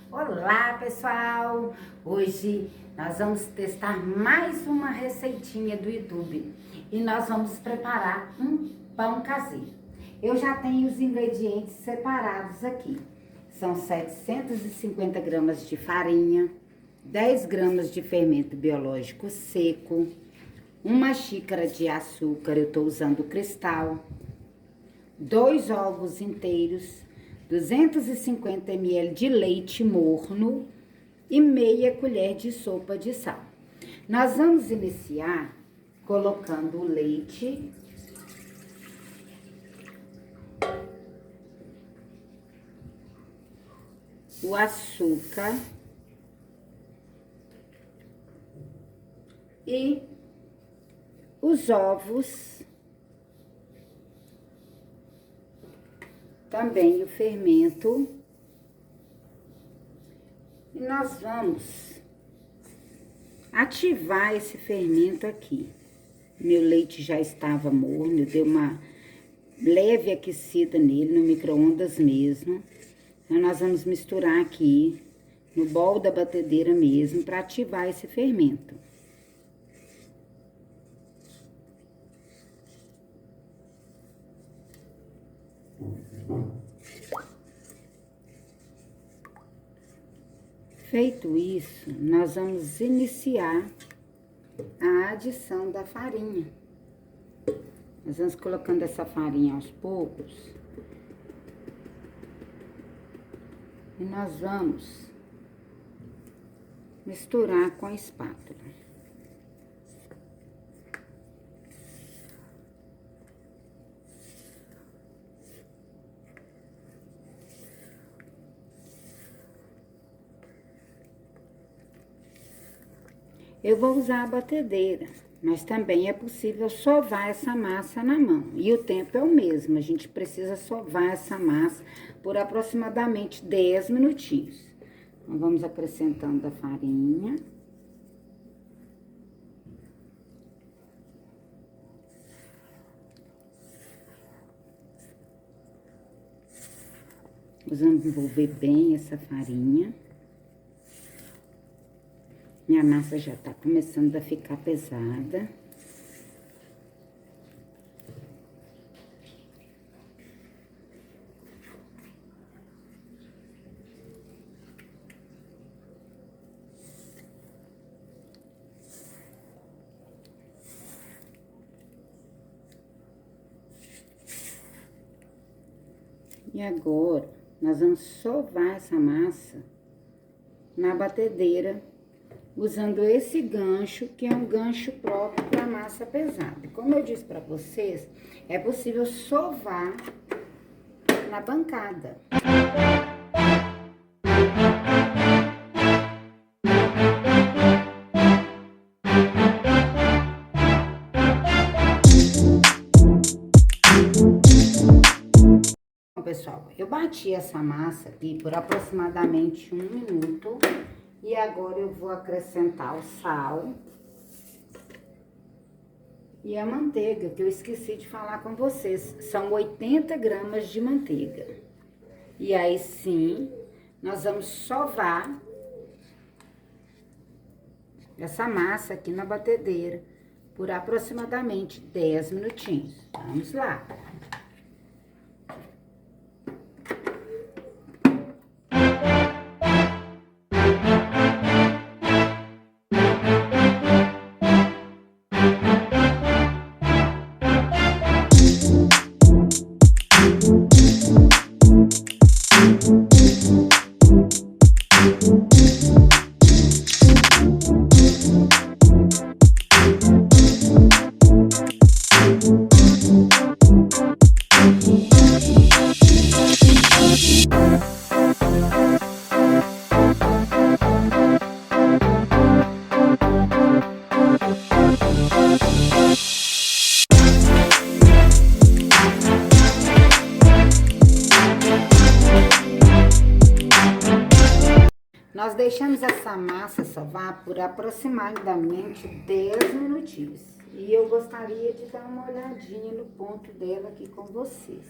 Olá, pessoal! Hoje nós vamos testar mais uma receitinha do YouTube e nós vamos preparar um pão caseiro. Eu já tenho os ingredientes separados aqui. São 750 gramas de farinha, 10 gramas de fermento biológico seco, uma xícara de açúcar, eu estou usando cristal, 2 ovos inteiros, 250 ml de leite morno e meia colher de sopa de sal. Nós vamos iniciar colocando o leite, o açúcar e os ovos, também o fermento, e nós vamos ativar esse fermento aqui. Meu leite já estava morno, eu dei uma leve aquecida nele, no micro-ondas mesmo. Então, nós vamos misturar aqui no bol da batedeira mesmo, para ativar esse fermento. Feito isso, nós vamos iniciar a adição da farinha. Nós vamos colocando essa farinha aos poucos. E nós vamos misturar com a espátula. Eu vou usar a batedeira, mas também é possível sovar essa massa na mão. E o tempo é o mesmo, a gente precisa sovar essa massa por aproximadamente 10 minutinhos. Então, vamos acrescentando a farinha. Vamos envolver bem essa farinha. Minha massa já tá começando a ficar pesada. E agora, nós vamos sovar essa massa na batedeira, usando esse gancho, que é um gancho próprio para massa pesada. Como eu disse para vocês, é possível sovar na bancada. Bom, pessoal, eu bati essa massa aqui por aproximadamente 1 minuto. E agora eu vou acrescentar o sal e a manteiga, que eu esqueci de falar com vocês. São 80 gramas de manteiga. E aí sim, nós vamos sovar essa massa aqui na batedeira por aproximadamente 10 minutinhos. Vamos lá. Nós deixamos essa massa sovar por aproximadamente 10 minutinhos. E eu gostaria de dar uma olhadinha no ponto dela aqui com vocês.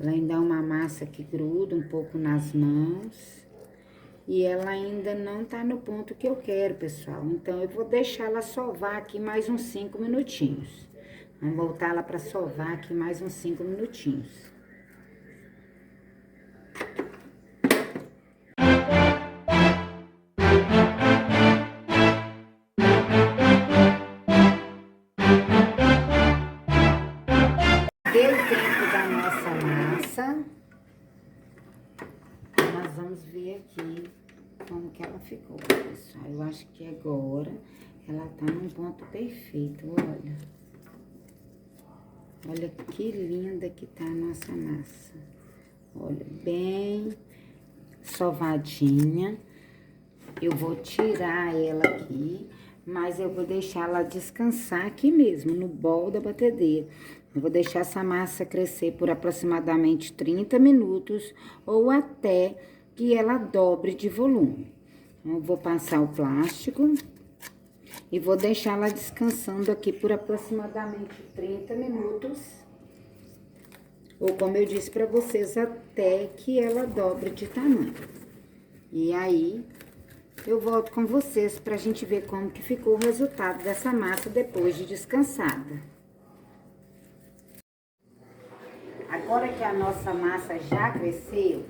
Ela ainda é uma massa que gruda um pouco nas mãos. E ela ainda não tá no ponto que eu quero, pessoal. Então, eu vou deixar ela sovar aqui mais uns 5 minutinhos. Vamos voltar ela pra sovar aqui mais uns 5 minutinhos. Deu tempo da nossa massa. Nós vamos ver aqui como que ela ficou, pessoal. Eu acho que agora ela tá num ponto perfeito, olha. Olha que linda que tá a nossa massa. Olha, bem sovadinha. Eu vou tirar ela aqui, mas eu vou deixar ela descansar aqui mesmo, no bol da batedeira. Eu vou deixar essa massa crescer por aproximadamente 30 minutos ou até que ela dobre de volume. Então, eu vou passar o plástico e vou deixar ela descansando aqui por aproximadamente 30 minutos. Ou como eu disse pra vocês, até que ela dobre de tamanho. E aí, eu volto com vocês pra gente ver como que ficou o resultado dessa massa depois de descansada. Agora que a nossa massa já cresceu,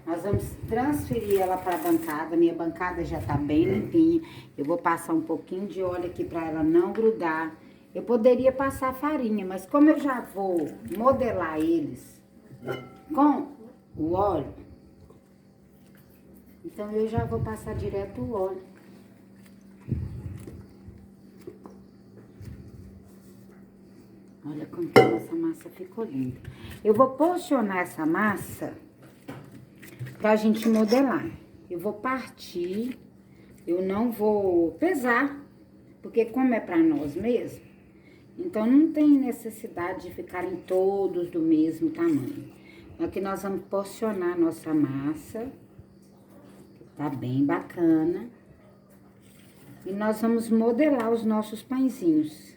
nós vamos transferir ela para a bancada. Minha bancada já tá bem limpinha. Eu vou passar um pouquinho de óleo aqui para ela não grudar. Eu poderia passar farinha, mas como eu já vou modelar eles com o óleo, então eu já vou passar direto o óleo. Olha como que essa massa ficou linda. Eu vou porcionar essa massa pra gente modelar. Eu vou partir, eu não vou pesar, porque como é pra nós mesmos, então não tem necessidade de ficarem todos do mesmo tamanho. Aqui nós vamos porcionar a nossa massa, tá bem bacana. E nós vamos modelar os nossos pãezinhos.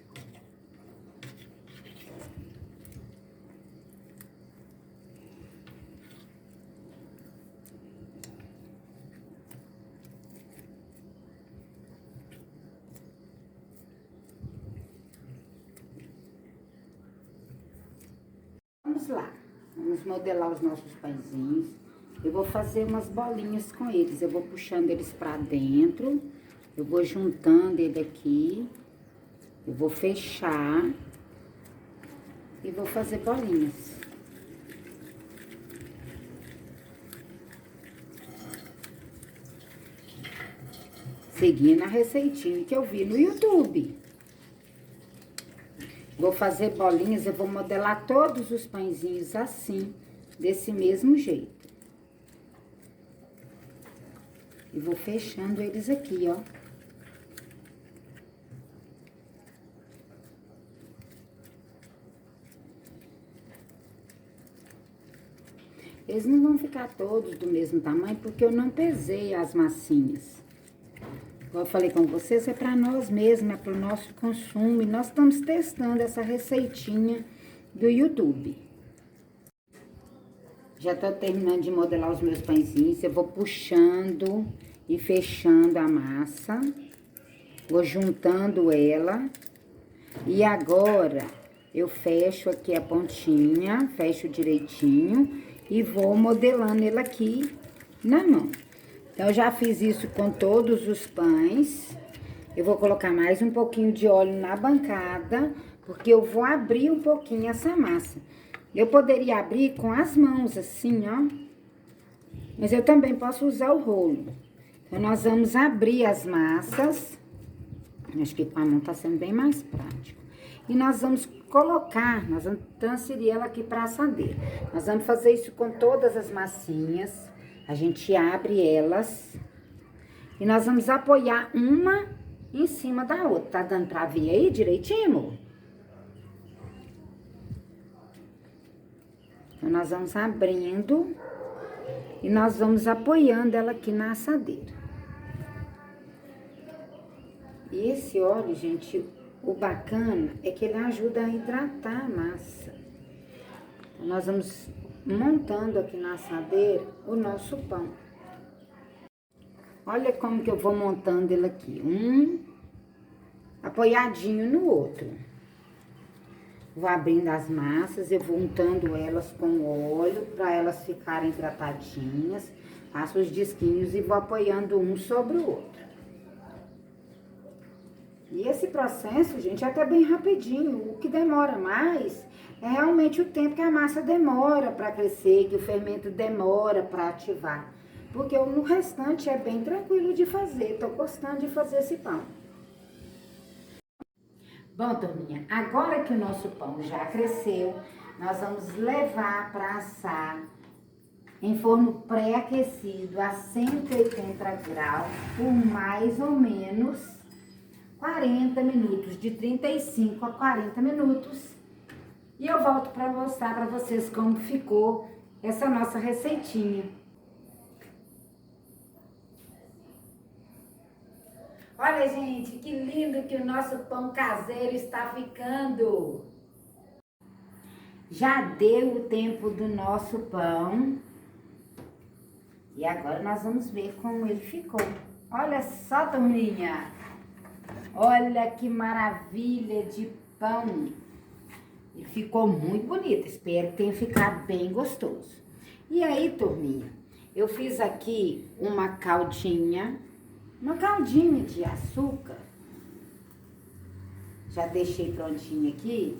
Vamos lá, vamos modelar os nossos pãezinhos. Eu vou fazer umas bolinhas com eles. Eu vou puxando eles pra dentro. Eu vou juntando ele aqui. Eu vou fechar. E vou fazer bolinhas. Seguindo a receitinha que eu vi no YouTube. Vou fazer bolinhas, eu vou modelar todos os pãezinhos assim, desse mesmo jeito. E vou fechando eles aqui, ó. Eles não vão ficar todos do mesmo tamanho, porque eu não pesei as massinhas. Como eu falei com vocês, é para nós mesmos, é para o nosso consumo. E nós estamos testando essa receitinha do YouTube. Já tô terminando de modelar os meus pãezinhos. Eu vou puxando e fechando a massa. Vou juntando ela. E agora, eu fecho aqui a pontinha, fecho direitinho. E vou modelando ele aqui na mão. Então, eu já fiz isso com todos os pães. Eu vou colocar mais um pouquinho de óleo na bancada, porque eu vou abrir um pouquinho essa massa. Eu poderia abrir com as mãos, assim, ó. Mas eu também posso usar o rolo. Então, nós vamos abrir as massas. Acho que com a mão tá sendo bem mais prático. E nós vamos colocar, nós vamos transferir ela aqui pra assadeira. Nós vamos fazer isso com todas as massinhas. A gente abre elas e nós vamos apoiar uma em cima da outra. Tá dando pra ver aí direitinho, amor? Então, nós vamos abrindo e nós vamos apoiando ela aqui na assadeira. E esse óleo, gente, o bacana é que ele ajuda a hidratar a massa. Então, nós vamos montando aqui na assadeira o nosso pão. Olha como que eu vou montando ele aqui, um apoiadinho no outro. Vou abrindo as massas, eu vou untando elas com óleo para elas ficarem hidratadinhas. Faço os disquinhos e vou apoiando um sobre o outro. E esse processo, gente, é até bem rapidinho. O que demora mais é realmente o tempo que a massa demora para crescer, que o fermento demora para ativar. Porque no restante é bem tranquilo de fazer. Tô gostando de fazer esse pão. Bom, turminha, agora que o nosso pão já cresceu, nós vamos levar para assar em forno pré-aquecido a 180 graus por mais ou menos 40 minutos, de 35 a 40 minutos. E eu volto para mostrar para vocês como ficou essa nossa receitinha. Olha, gente, que lindo que o nosso pão caseiro está ficando. Já deu o tempo do nosso pão. E agora nós vamos ver como ele ficou. Olha só, turminha. Olha que maravilha de pão. Ele ficou muito bonito. Espero que tenha ficado bem gostoso. E aí, turminha, eu fiz aqui uma caldinha de açúcar. Já deixei prontinho aqui.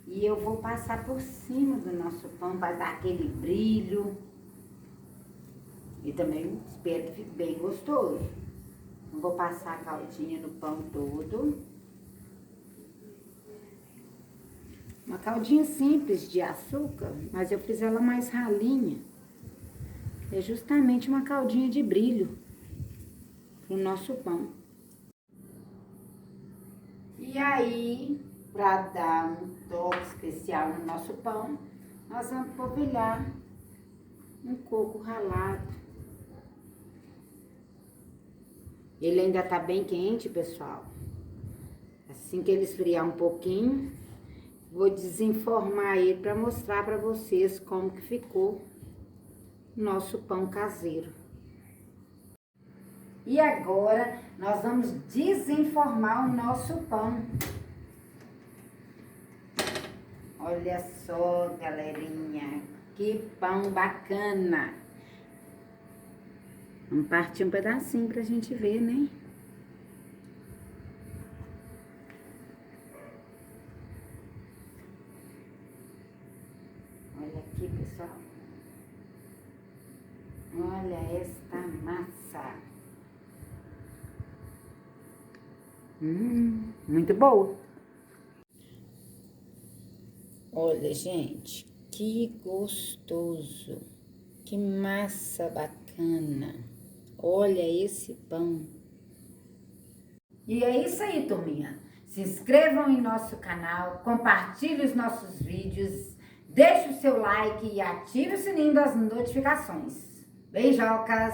E eu vou passar por cima do nosso pão para dar aquele brilho. E também espero que fique bem gostoso. Não vou passar a caldinha no pão todo. Uma caldinha simples de açúcar, mas eu fiz ela mais ralinha. É justamente uma caldinha de brilho pro nosso pão. E aí, para dar um toque especial no nosso pão, nós vamos polvilhar um coco ralado. Ele ainda tá bem quente, pessoal. Assim que ele esfriar um pouquinho, vou desenformar ele para mostrar para vocês como que ficou nosso pão caseiro. E agora nós vamos desenformar o nosso pão. Olha só, galerinha, que pão bacana. Vamos partir um pedacinho pra gente ver, né? Olha aqui, pessoal. Olha esta massa. Muito boa. Olha, gente, que gostoso. Que massa bacana. Olha esse pão. E é isso aí, turminha. Se inscrevam em nosso canal, compartilhem os nossos vídeos, deixe o seu like e ative o sininho das notificações. Beijocas!